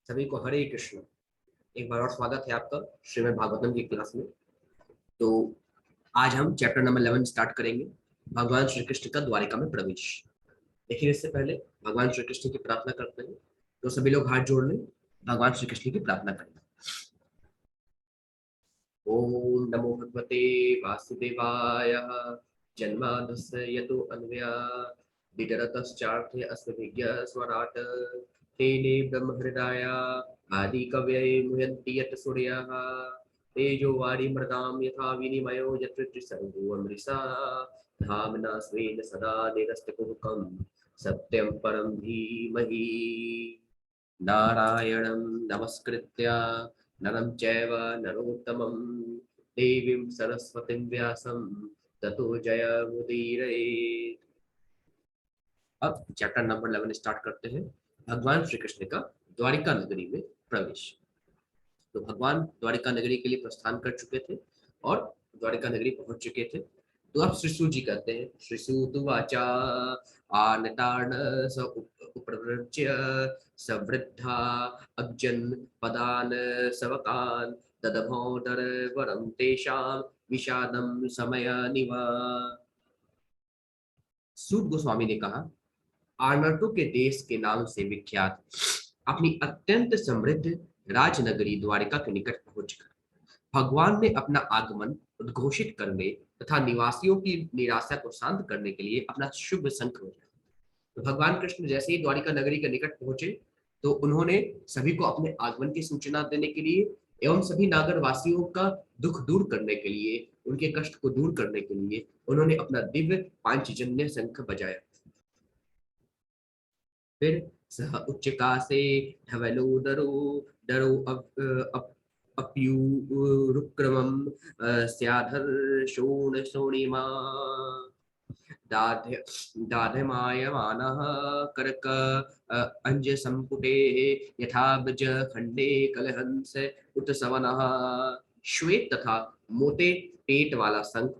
सभी को हरे कृष्ण। एक बार और स्वागत है आपका श्रीमद् भागवतम की क्लास में। तो आज हम चैप्टर नंबर 11 स्टार्ट करेंगे, भगवान श्री कृष्ण का द्वारिका में प्रवेश। लेकिन इससे पहले भगवान श्री कृष्ण की प्रार्थना करते हैं। तो सभी लोग हाथ जोड़ लें, भगवान श्री कृष्ण की प्रार्थना करें। ओम नमो भगवते वासुदेवाय। जन्माद्यस्य यतो अन्वयात् वितरतश्चार्थे अस्य विज्ञः स्वराट् तेने ब्रह्महृदाय आदिकवये मुह्यन्ति यत् सूर्यः तेजो वारिमृदां यथा विनिमयो यत्र त्रिसर्गो अमृषा धाम्ना स्वेन सदा निरस्तकुहकं सत्यं परं धीमहि। नारायणं नमस्कृत्य नरं चैव नरोत्तमं देवीं सरस्वतीं व्यासं ततो जयमुदीरये। अब चैप्टर नंबर 11 स्टार्ट करते हैं, भगवान श्री कृष्ण का द्वारिका नगरी में प्रवेश। तो भगवान द्वारिका नगरी के लिए प्रस्थान कर चुके थे और द्वारिका नगरी पहुंच चुके थे। तो अब श्री जी कहते हैं, श्री सुवाचा आनतार्ण स उपव्रज्य सवृद्धा अब्जन पदान सवकान ददभोदर वरम तेषां विषादम समय निवा। सूत गोस्वामी ने कहा, आर्नटों के देश के नाम से विख्यात अपनी अत्यंत समृद्ध राजनगरी द्वारिका के निकट पहुंचकर भगवान ने अपना आगमन उद्घोषित करने तथा निवासियों की निराशा को शांत करने के लिए अपना शुभ शंख बजाया। तो भगवान कृष्ण जैसे ही द्वारिका नगरी के निकट पहुंचे तो उन्होंने सभी को अपने आगमन की सूचना देने के लिए एवं सभी नागर वासियों का दुख दूर करने के लिए, उनके कष्ट को दूर करने के लिए उन्होंने अपना दिव्य पांचजन्य शंख बजाया। फिर सह उच्चकासे ढवलोदरो डरो अप्यूरुक्रमं स्याधर्षोण शोणिमा दाध्य दाध्यमायमानः करक अंज संपुटे यथाब्ज खंडे कलहंस उत्सवनः। श्वेत तथा मोटे पेट वाला शंख,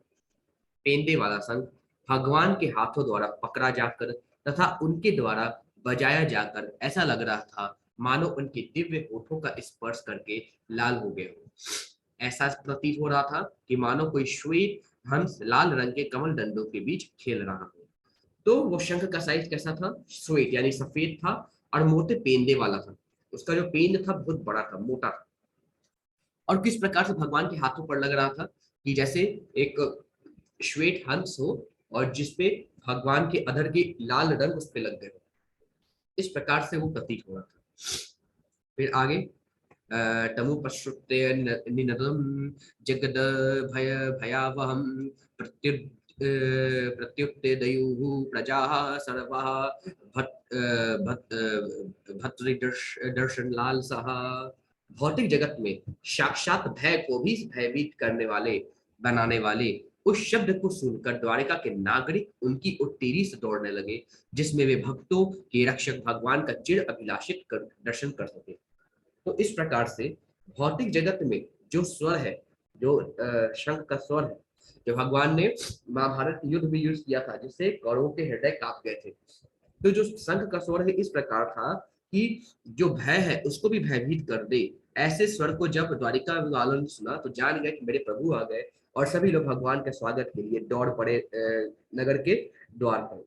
पेंदे वाला शंख भगवान के हाथों द्वारा पकड़ा जाकर तथा उनके द्वारा बजाया जाकर ऐसा लग रहा था मानो उनके दिव्य होठों का स्पर्श करके लाल हो गए हो। ऐसा प्रतीत हो रहा था कि मानो कोई श्वेत हंस लाल रंग के कमल दंडों के बीच खेल रहा हो। तो वो शंख का साइज कैसा था? श्वेत यानी सफेद था और मोटे पेंदे वाला था। उसका जो पेंद था बहुत बड़ा था, मोटा था। और किस प्रकार से भगवान के हाथों पर लग रहा था कि जैसे एक श्वेत हंस हो और जिसपे भगवान के अधर के लाल रंग उस पे लग गए। इस प्रकार से वो प्रतीत हो रहा था। फिर आगे तमुपश्रुत्य निनदं जगद भय भयावहं प्रत्यु प्रत्युत्तेदयुः प्रजाः सर्वाः भर्तृदर्शन लाल सह। भौतिक जगत में साक्षात भय को भी भयभीत करने वाले, बनाने वाले उस शब्द को सुनकर द्वारिका के नागरिक उनकी ओर तेजी से दौड़ने लगे, जिसमें वे भक्तों के रक्षक भगवान का चिर अभिलाषित कर दर्शन कर सके। तो इस प्रकार से भौतिक जगत में जो स्वर है, जो शंख का स्वर है, जो भगवान ने महाभारत युद्ध में यूज किया था जिससे कौरवों के हृदय कांप गए थे। तो जो शंख का स्वर है इस प्रकार था कि जो भय है उसको भी भयभीत कर दे। ऐसे स्वर को जब द्वारिका वालों ने सुना तो जान गए कि मेरे प्रभु आ गए और सभी लोग भगवान के स्वागत के लिए दौड़ पड़े नगर के द्वार पर,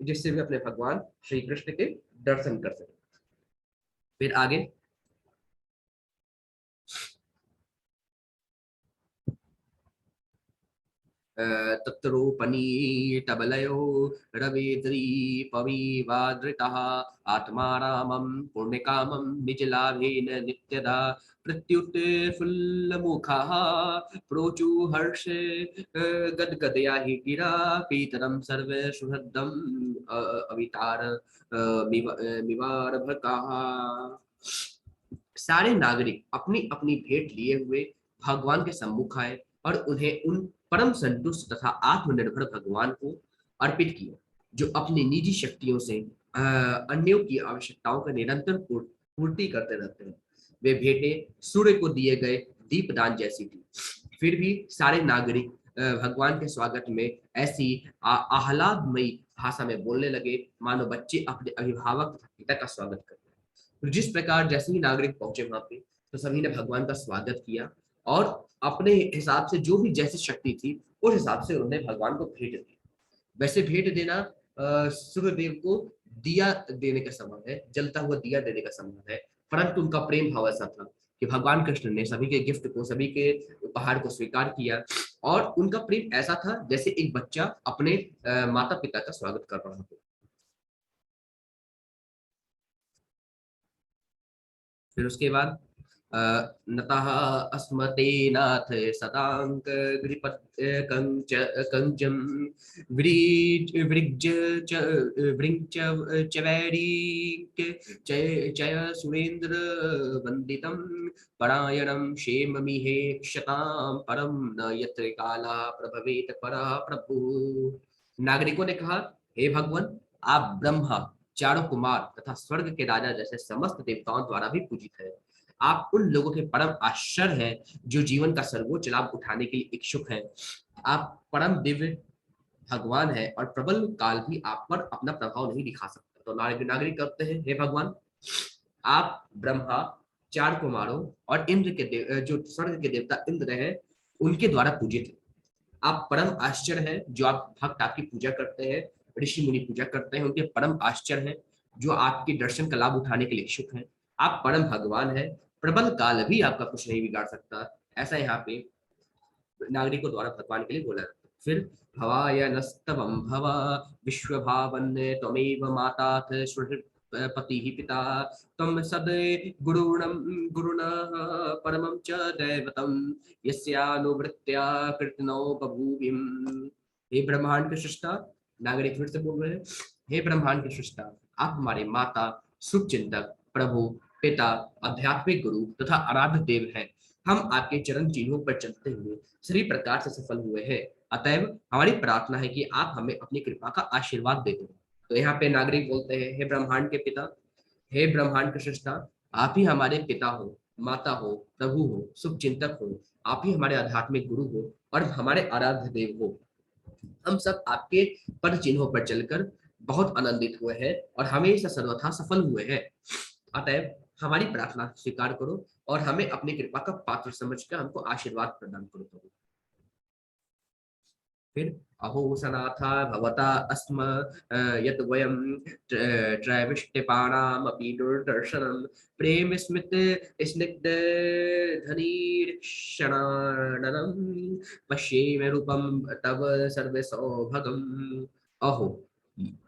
जिससे वे अपने भगवान श्री कृष्ण के दर्शन कर सके। फिर आगे तत्रोपनीतबलयो रविद्रीपविवादृतः आत्मा रामं पुण्यकामं निजलाभेन नित्यदा प्रत्युत फुल्लमुखः प्रोचुहर्षे गदगदया हि गिरा पीतरं सर्वसुहृदं अवितार मिवारभकाः। सारे नागरिक अपनी अपनी भेंट लिए हुए भगवान के सम्मुख आए और उन्हें उन परम संतुष्ट तथा आत्मनिर्भर भगवान को अर्पित किया जो अपनी निजी शक्तियों से अन्यों की आवश्यकताओं का निरंतर पूर्ति करते रहते हैं। वे भेंटें सूर्य को दिए गए दीपदान जैसी थी। फिर भी सारे नागरिक भगवान के स्वागत में ऐसी आह्लादमयी भाषा में बोलने लगे मानो बच्चे अपने अभिभावक पिता का स्वागत करते हैं। जिस प्रकार जैसे ही नागरिक पहुंचे वहां पे, तो सभी ने भगवान का स्वागत किया और अपने हिसाब से जो भी जैसी शक्ति थी उस हिसाब से उन्होंने भगवान को भेंट दी। वैसे भेंट देना सूर्यदेव को दिया देने का समान है, जलता हुआ दिया देने का समान है, परंतु उनका प्रेम भाव ऐसा था कि भगवान कृष्ण ने सभी के गिफ्ट को, सभी के उपहार को स्वीकार किया और उनका प्रेम ऐसा था जैसे एक बच्चा अपने माता पिता का स्वागत कर रहा हो। फिर उसके बाद नतः अस्मते नाथ सदांक गृपत कंच कंचम वृज च वृंच चवैरीक चय चय सुरेंद्र वंदितम परायणम क्षेममिहे क्षताम परम न यत्र काला प्रभवेत परा प्रभु। नागरिकों ने कहा, हे भगवान, आप ब्रह्मा, चारों कुमार तथा स्वर्ग के राजा जैसे समस्त देवताओं द्वारा भी पूजित है। आप उन लोगों के परम आश्चर्य हैं जो जीवन का सर्वोच्च लाभ उठाने के लिए इच्छुक हैं। आप परम दिव्य भगवान है और प्रबल काल भी आप पर अपना प्रभाव नहीं दिखा सकता। तो नागरिक करते हैं, हे भगवान, आप ब्रह्मा, चार कुमारों और इंद्र के जो स्वर्ग के देवता इंद्र हैं उनके द्वारा पूजित है। आप परम आश्चर्य हैं, जो आप भक्त आपकी पूजा करते हैं, ऋषि मुनि पूजा करते हैं, उनके परम आश्चर्य हैं जो आपके दर्शन का लाभ उठाने के लिए इच्छुक हैं। आप परम भगवान हैं, प्रबल काल भी आपका कुछ नहीं बिगाड़ सकता। ऐसा यहाँ पे नागरिकों द्वारा भगवान के लिए बोला जाता है। फिर भवाय नस्तवम भवा विश्व भावन त्वमेव माताथ पति ही पिता तम सद गुरुणम गुरुणः परमं च दैवतम यस्यानुवृत्त्या कृतनो बभूविम। हे ब्रह्मांड के सृष्टा, नागरिक फिर से बोल रहे हैं, हे ब्रह्मांड के सृष्टा, आप हमारे माता, शुभ चिंतक, प्रभु, पिता, आध्यात्मिक गुरु तथा आराध्य देव हैं। हम आपके चरण चिन्हों पर चलते हुए सभी प्रकार से सफल हुए हैं। अतएव हमारी प्रार्थना है कि आप हमें अपनी कृपा का आशीर्वाद दे दो। तो यहाँ पे नागरिक बोलते हैं, हे ब्रह्मांड के पिता, हे ब्रह्मांड के सृष्टा, आप ही हमारे पिता हो, माता हो, प्रभु हो, शुभ चिंतक हो, आप ही हमारे आध्यात्मिक गुरु हो और हमारे आराध्य देव हो। हम सब आपके पद चिन्हों पर चलकर बहुत आनंदित हुए हैं और हमेशा सर्वथा सफल हुए हैं। अतएव हमारी प्रार्थना स्वीकार करो और हमें अपनी कृपा का पात्र समझकर हमको आशीर्वाद प्रदान करो प्रभु। फिर अहो सनाथा भवता अस्म यत वयम त्रैविष्टिपाणामपि दुर्दर्शनम प्रेम स्मित स्निग्ध धनीक्षणाननम पश्येम रूपम तव सर्व सौभगम। अहो,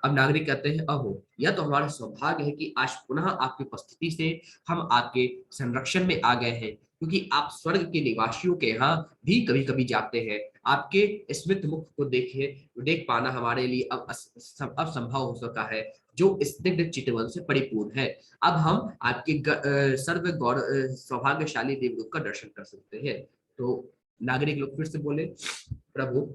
अब नागरिक कहते हैं, अहो, यह तो हमारा सौभाग्य है कि आज पुनः आपकी उपस्थिति से हम आपके संरक्षण में आ गए हैं, क्योंकि आप स्वर्ग के निवासियों के यहाँ भी कभी कभी जाते हैं। आपके स्मित मुख को देख पाना हमारे लिए अब संभव हो सका है, जो स्निग्ध चितवन से परिपूर्ण है। अब हम आपके सर्व गौर सौभाग्यशाली देवलोक का दर्शन कर सकते हैं। तो नागरिक लोग फिर से बोले, प्रभु,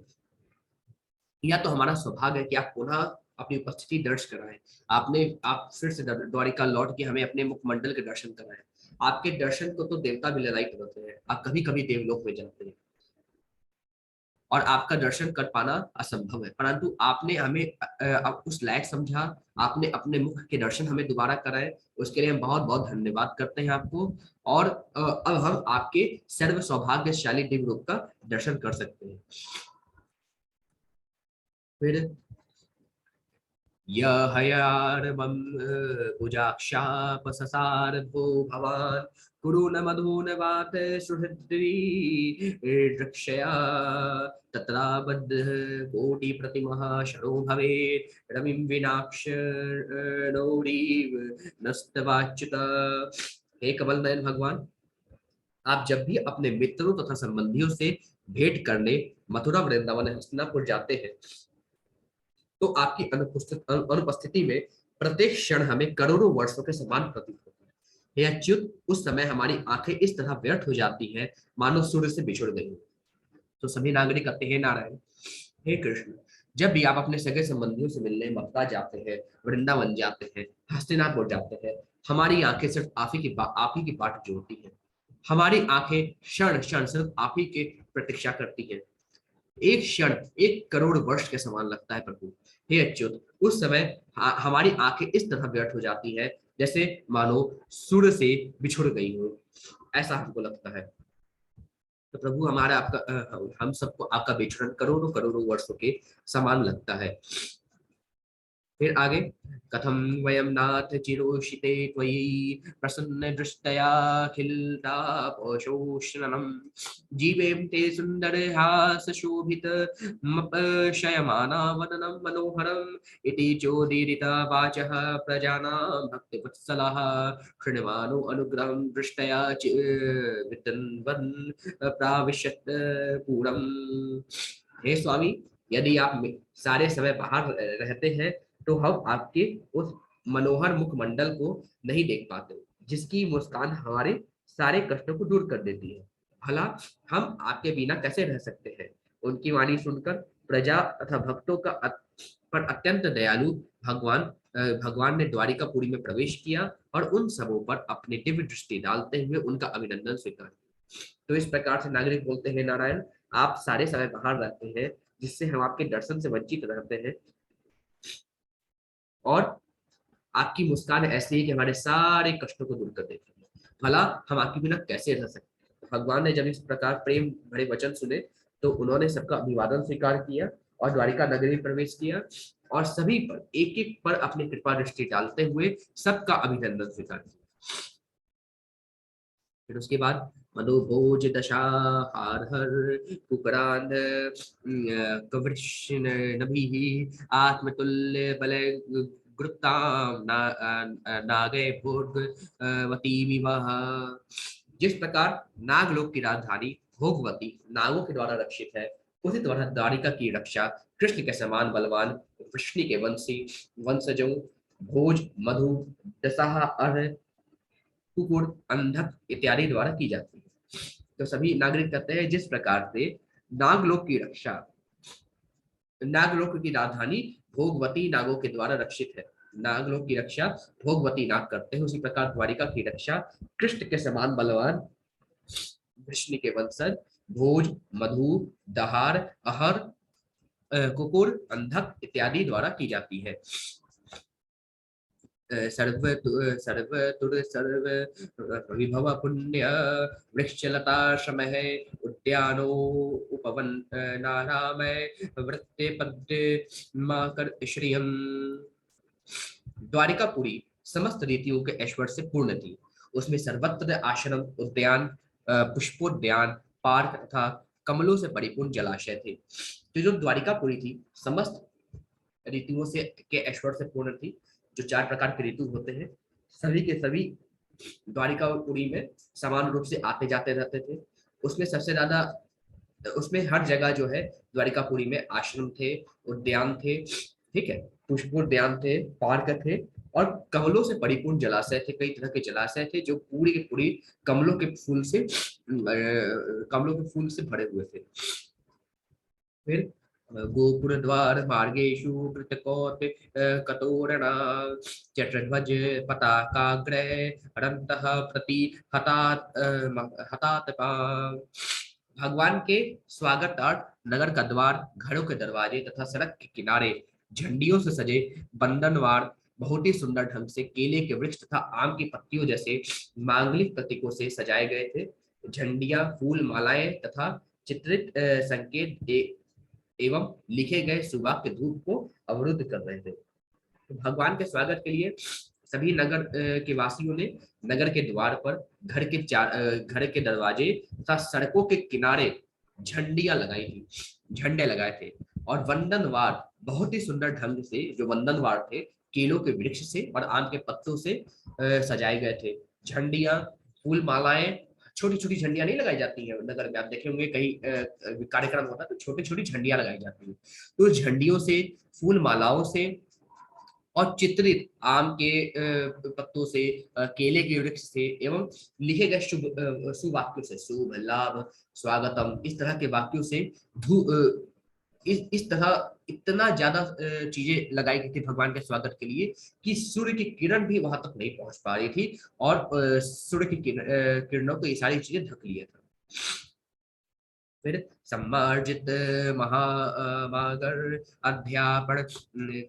यह तो हमारा सौभाग्य है कि आप पुनः अपनी उपस्थिति दर्ज कराएं। आप फिर से द्वारिका लौट के हमें अपने मुखमंडल के दर्शन कराएं। आपके दर्शन को तो देवता भी ललायत होते हैं। आप कभी कभी देवलोक में जाते हैं और आपका दर्शन कर पाना असंभव है, परंतु आपने हमें उस लायक समझा, आपने अपने मुख के दर्शन हमें दोबारा कराए, उसके लिए हम बहुत बहुत धन्यवाद करते हैं आपको। और अब हम आपके सर्व सौभाग्यशाली दिव्य रूप का दर्शन कर सकते हैं। फिर यहयार्वं भुजाक्षापससार भो भवान् कुरु न मधुन वात सुहृद्वी रक्षया तत्राबद्ध कोटि प्रतिमः शरो भवेत् रविं विनाक्ष नौरीव नस्तवाच्युत। हे कमल नयन भगवान, आप जब भी अपने मित्रों तथा संबंधियों से भेंट करने मथुरा, वृंदावन, हस्तिनापुर जाते हैं, तो आपकी अनुपस्थिति में प्रत्येक क्षण हमें करोड़ों वर्षों के समान प्रतीत होता है। हे अच्युत, उस समय हमारी आंखें इस तरह व्यर्थ हो जाती हैं मानो सूर्य से बिछुड़ गई हो। तो सभी नागरिक कहते हैं, हे नारायण, हे कृष्ण, जब भी आप अपने सगे संबंधियों से मिलने मथुरा जाते हैं, वृंदावन जाते हैं, हस्तिनापुर जाते हैं, हमारी आंखें सिर्फ आप ही की बाट जोड़ती हैं। हमारी आंखें क्षण क्षण सिर्फ आप ही की प्रतीक्षा करती हैं। एक क्षण 1 करोड़ वर्ष के समान लगता है प्रभु। हे अच्युत, उस समय हमारी आंखें इस तरह व्यर्थ हो जाती है जैसे मानो सूर्य से बिछुड़ गई हो, ऐसा हमको लगता है। तो प्रभु हमारा आपका हम सबको आपका विचरण करोड़ों करोड़ों वर्षों के समान लगता है। फिर आगे, कथम वयम नाथ चिरोषिते त्वयि प्रसन्न दृष्टया खिलतापोषोष्णनम जीवेम ते सुंदर हास शोभित शयमाना वदनम मनोहरम इति चोदीरिता वाचः प्रजानां भक्तिवत्सलः शृण्वानो अनुग्रहं दृष्टया वितन्वन् प्राविशत् पूरम्। हे स्वामी, यदि आप सारे समय बाहर रहते हैं तो हम आपके उस मनोहर मुखमंडल को नहीं देख पाते, जिसकी मुस्कान हमारे सारे कष्टों को दूर कर देती है। भला हम आपके बिना कैसे रह सकते हैं। उनकी वाणी सुनकर प्रजा तथा भक्तों का पर अत्यंत दयालु भगवान भगवान ने द्वारिकापुरी में प्रवेश किया और उन सबों पर अपनी दिव्य दृष्टि डालते हुए उनका अभिनंदन स्वीकार किया। तो इस प्रकार से नागरिक बोलते हैं, नारायण आप सारे समय बाहर रहते हैं, जिससे हम आपके दर्शन से वंचित रहते हैं, और आपकी मुस्कान ऐसी है कि हमारे सारे कष्टों को दूर कर देती है। भला हम आपके बिना कैसे रह सकते हैं। भगवान ने जब इस प्रकार प्रेम भरे वचन सुने तो उन्होंने सबका अभिवादन स्वीकार किया और द्वारिका नगरी में प्रवेश किया और सभी पर एक एक पर अपनी कृपा दृष्टि डालते हुए सबका अभिनंदन स्वीकार किया। फिर उसके बाद मनोभोज दशा हारहर कुकरांध कवृष नभि आत्मतुल्य बल गुप्ताम नागे भोगवती विवाह। जिस प्रकार नागलोक की राजधानी भोगवती नागों के द्वारा रक्षित है, उसी द्वारा द्वारिका की रक्षा कृष्ण के समान बलवान वृष्णि के वंशजों भोज, मधु, दशा, कुकुर, अंधक इत्यादि द्वारा की जाती है। तो सभी नागरिक कहते हैं, जिस प्रकार से नागलोक की रक्षा नागलोक की राजधानी भोगवती नागों के द्वारा रक्षित है, नागलोक की रक्षा भोगवती नाग करते हैं, उसी प्रकार द्वारिका की रक्षा कृष्ण के समान बलवान विष्णु के वंशज भोज, मधु, दहार, अहर, कुकुर, अंधक इत्यादि द्वारा की जाती है। सर्व सर्व विभव पुण्य वृक्षलता शमः उद्यानो उपवन नारामय वृत्ते पद्य माकर श्रियम। द्वारिकापुरी समस्त रीतियों के ऐश्वर्य से पूर्ण थी। उसमें सर्वत्र आश्रम, उद्यान, पुष्पोद्यान, पार्क तथा कमलों से परिपूर्ण जलाशय थे। तो जो द्वारिकापुरी थी समस्त ऋतुओं से के ऐश्वर्य से पूर्ण थी। जो 4 प्रकार के ऋतु होते हैं, सभी के सभी द्वारिकापुरी में समान रूप से आते जाते रहते थे। उसमें सबसे ज्यादा उसमें हर जगह जो है द्वारिकापुरी में आश्रम थे, उद्यान थे, ठीक है, पुष्पोद्यान थे, पार्क थे और कमलों से परिपूर्ण जलाशय थे। कई तरह के जलाशय थे जो पूरी की पूरी कमलों के फूल से भरे हुए थे। फिर गोपुर द्वार मार्गेषु कृतकौत कतोरणा चक्रध्वज पताकाग्रह अनंतः प्रति हतातपा। भगवान के स्वागतार्थ नगर का द्वार, घरों के दरवाजे तथा सड़क के किनारे झंडियों से सजे बंधनवार बहुत ही सुंदर ढंग से केले के वृक्ष तथा आम की पत्तियों जैसे मांगलिक प्रतीकों से सजाए गए थे। झंडियां, फूल मालाएं तथा चित्रित संकेत एवं लिखे गए सुवाक्य धूप को अवरुद्ध कर रहे थे। तो भगवान के स्वागत के लिए सभी नगर के वासियों ने नगर के द्वार पर, घर के दरवाजे तथा सड़कों के किनारे झंडियां लगाई थी, झंडे लगाए थे और वंदनवार बहुत ही सुंदर ढंग से जो वंदनवार थे केलों के वृक्ष से और आम के पत्तों से सजाए गए थे। झंडियां, फूल मालाएं, छोटी छोटी झंडियां नहीं लगाई जाती हैं नगर में, आप देखे होंगे कई कार्यक्रम होता है तो छोटी छोटी झंडियां लगाई जाती हैं। तो झंडियों से, फूल मालाओं से और चित्रित आम के पत्तों से, केले के वृक्ष से एवं लिखे गए शुभ वाक्यों से, शुभ लाभ स्वागतम, इस तरह के वाक्यों से इस तरह इतना ज्यादा चीजें लगाई गई थी भगवान के स्वागत के लिए कि सूर्य की किरण भी वहां तक नहीं पहुंच पा रही थी और सूर्य की किरणों को ये सारी चीजें ढक लिया था। फिर सम्मार्जित महामागर अध्यापन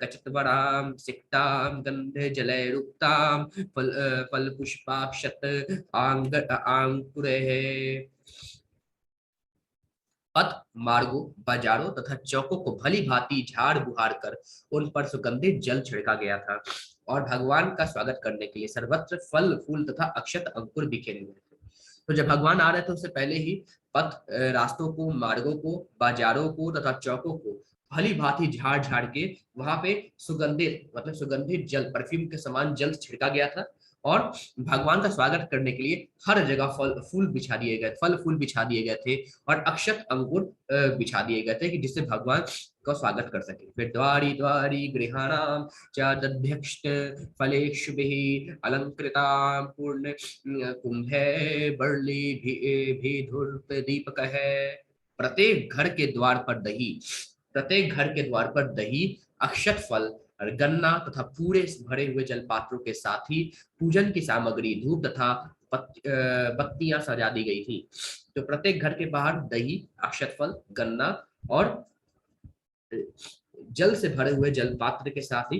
कचतवराम सिक्ताम गंध जलैरुक्ताम फल पुष्पाक्षत आंकुरे। पथ मार्गों बाजारों तथा चौकों को भली भांति झाड़ बुहार कर उन पर सुगंधित जल छिड़का गया था और भगवान का स्वागत करने के लिए सर्वत्र फल फूल तथा अक्षत अंकुर बिखेरे हुए थे। तो जब भगवान आ रहे थे उससे पहले ही पथ रास्तों को मार्गों को बाजारों को तथा चौकों को भली भांति झाड़ झाड़ के वहां पे सुगंधित मतलब सुगंधित जल परफ्यूम के समान जल छिड़का गया था। और भगवान का स्वागत करने के लिए हर जगह फल फूल बिछा दिए गए थे और अक्षत अंकुर बिछा दिए गए थे कि जिससे भगवान का स्वागत कर सके। फिर द्वारी द्वारी गृहाणाम चादध्यक्ष फलेषुभिः अलंकृतां पूर्ण कुंभे बर्ली भी धूर्त दीपक है। प्रत्येक घर के द्वार पर दही प्रत्येक घर के द्वार पर दही अक्षत फल और गन्ना तथा पूरे भरे हुए जल पात्रों के साथ ही पूजन की सामग्री धूप तथा बत्तियां सजा दी गई थी। तो प्रत्येक घर के बाहर दही अक्षत फल गन्ना और जल से भरे हुए जल पात्र के साथ ही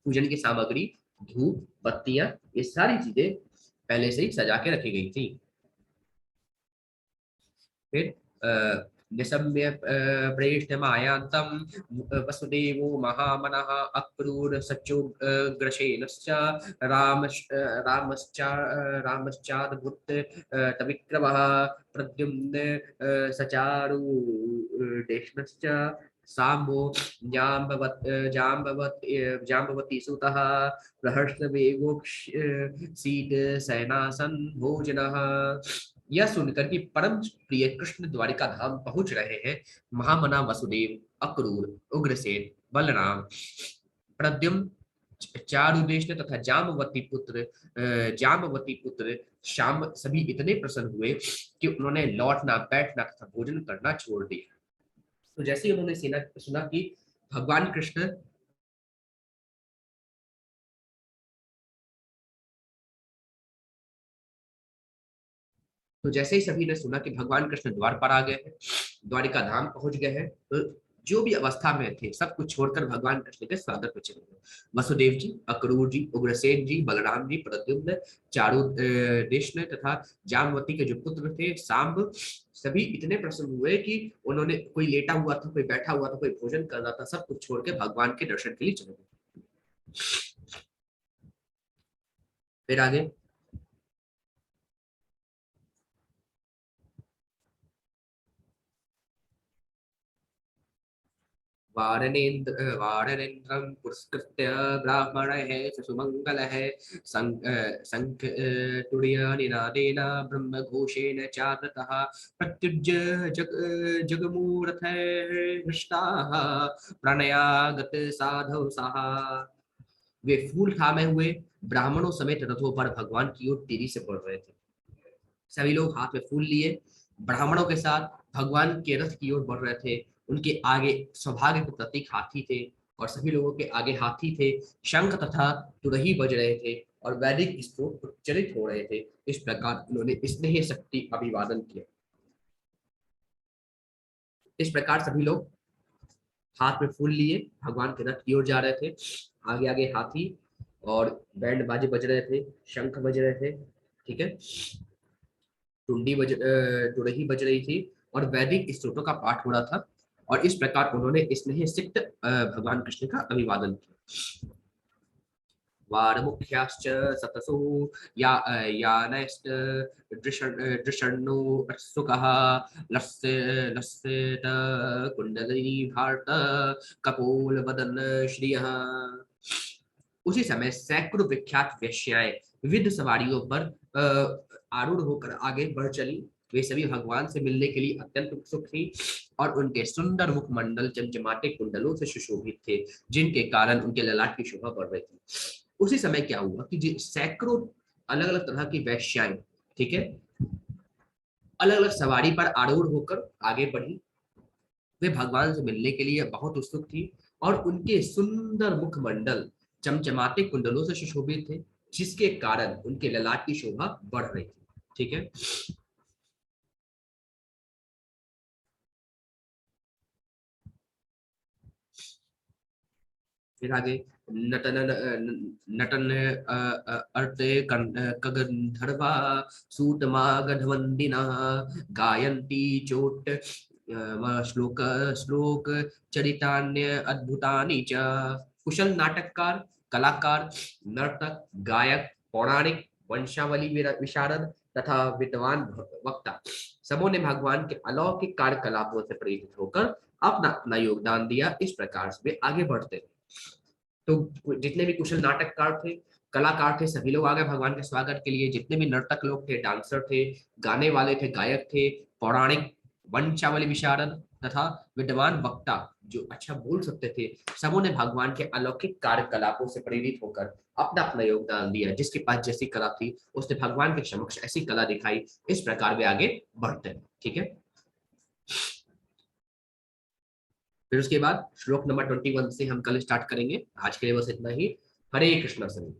पूजन की सामग्री धूप बत्तियां ये सारी चीजें पहले से ही सजा के रखी गई थी। फिर निशम्य प्रेष्ठमायान्तं वसुदेवो महामनः अक्रूर सचोग्रसेनश्च रामश्च रामश्चाद्भुत तविक्रमः प्रद्युम्न सचारुदेष्णश्च साम्बो जाम्बवती सुतः प्रहर्षवेगोक्ष सीत सेनासन भोजनः। यह सुनकर कि परम प्रिय कृष्ण द्वारिका धाम पहुंच रहे हैं, महामना वसुदेव अक्रूर उग्रसेन बलराम प्रद्युम्न चारुदेशने तथा जामवती पुत्र श्याम सभी इतने प्रसन्न हुए कि उन्होंने लौटना बैठना तथा भोजन करना छोड़ दिया। तो जैसे ही उन्होंने सुना कि भगवान कृष्ण तो जैसे ही सभी ने सुना कि भगवान कृष्ण द्वार पर आ गए हैं द्वारिका धाम पहुंच गए हैं तो जो भी अवस्था में थे सब कुछ छोड़कर भगवान कृष्ण के स्वागत में चले गए। वसुदेव जी अक्रूर जी उग्रसेन जी बलराम जी प्रद्युम्न चारु देशने तथा जामवती के जो पुत्र थे सांब सभी इतने प्रसन्न हुए कि उन्होंने कोई लेटा हुआ था कोई बैठा हुआ था कोई भोजन कर रहा था सब कुछ छोड़ के भगवान के दर्शन के लिए चले गए। फिर आगे वारणेन्द्रं पुरस्कृत्य ब्राह्मणः सुमङ्गलः शङ्ख तुर्यनिनादेन ब्रह्मघोषेण चावृतः प्रत्युज्य जगमूर्धैः हृष्टाः प्रणयागत साधु सहा। वे फूल थामे हुए ब्राह्मणों समेत रथों पर भगवान की ओर तेजी से बढ़ रहे थे। सभी लोग हाथ में फूल लिए ब्राह्मणों के साथ भगवान के रथ की ओर बढ़ रहे थे। उनके आगे सौभाग्य के प्रतीक हाथी थे और सभी लोगों के आगे हाथी थे। शंख तथा तुरही बज रहे थे और वैदिक स्तोत्र उच्चरित हो रहे थे। इस प्रकार उन्होंने स्नेह शक्ति अभिवादन किया। इस प्रकार सभी लोग हाथ में फूल लिए भगवान के रथ की ओर जा रहे थे। आगे आगे हाथी और बैंड बाजे बज रहे थे शंख बज रहे थे। ठीक है तुरही बज रही थी और वैदिक स्तोत्रों का पाठ हो रहा था और इस प्रकार उन्होंने स्नेह सिक्त भगवान कृष्ण का अभिवादन किया। वारमुख्याश्च सतसो यानैश्च दृशन्नो सुखः लस्य लस्यत कुण्डली भारत कपोल वदन श्रियः। उसी समय सैकड़ों विख्यात वेश्याएं विविध सवारियों पर आरूढ़ होकर आगे बढ़ चली। वे सभी भगवान से मिलने के लिए अत्यंत उत्सुक थी और उनके सुंदर मुखमंडल चमचमाते कुंडलों से सुशोभित थे जिनके कारण उनके ललाट की शोभा बढ़ रही थी। उसी समय क्या हुआ कि सैकड़ों अलग अलग तरह की वेश्याएं ठीक है अलग अलग सवारी पर आरूढ़ होकर आगे बढ़ी। वे भगवान से मिलने के लिए बहुत उत्सुक थी और उनके सुंदर मुखमंडल चमचमाते कुंडलों से सुशोभित थे जिसके कारण उनके ललाट की शोभा बढ़ रही थी। ठीक है फिर आगे नटन नटन अर्ते कगंधर्वा सूतमा गधवंदिना गायन्ती चोट श्लोक श्लोक चरितान्य अद्भुतानि च। कुशल नाटककार, कलाकार, नर्तक, गायक, पौराणिक, वंशावली विशारद तथा विद्वान वक्ता सबों ने भगवान के अलौकिक कार्यकलापों से प्रेरित होकर अपना अपना योगदान दिया। इस प्रकार से वे आगे बढ़ते रहे। तो जितने भी कुशल नाटककार थे, कलाकार थे, सभी लोग आ गए भगवान के स्वागत के लिए। जितने भी नर्तक लोग थे, डांसर थे, गाने वाले थे, गायक थे, पौराणिक, वंशावली विशारद तथा विद्वान वक्ता जो अच्छा बोल सकते थे, सबों ने भगवान के अलौकिक कार्यकलापों से प्रेरित होकर अपना अपना योगदान दिया। जिसके पास जैसी कला थी उसने भगवान के समक्ष ऐसी कला दिखाई। इस प्रकार वे आगे बढ़ते हैं। ठीक है, फिर उसके बाद श्लोक नंबर 21 से हम कल स्टार्ट करेंगे। आज के लिए बस इतना ही। हरे कृष्णा सभी।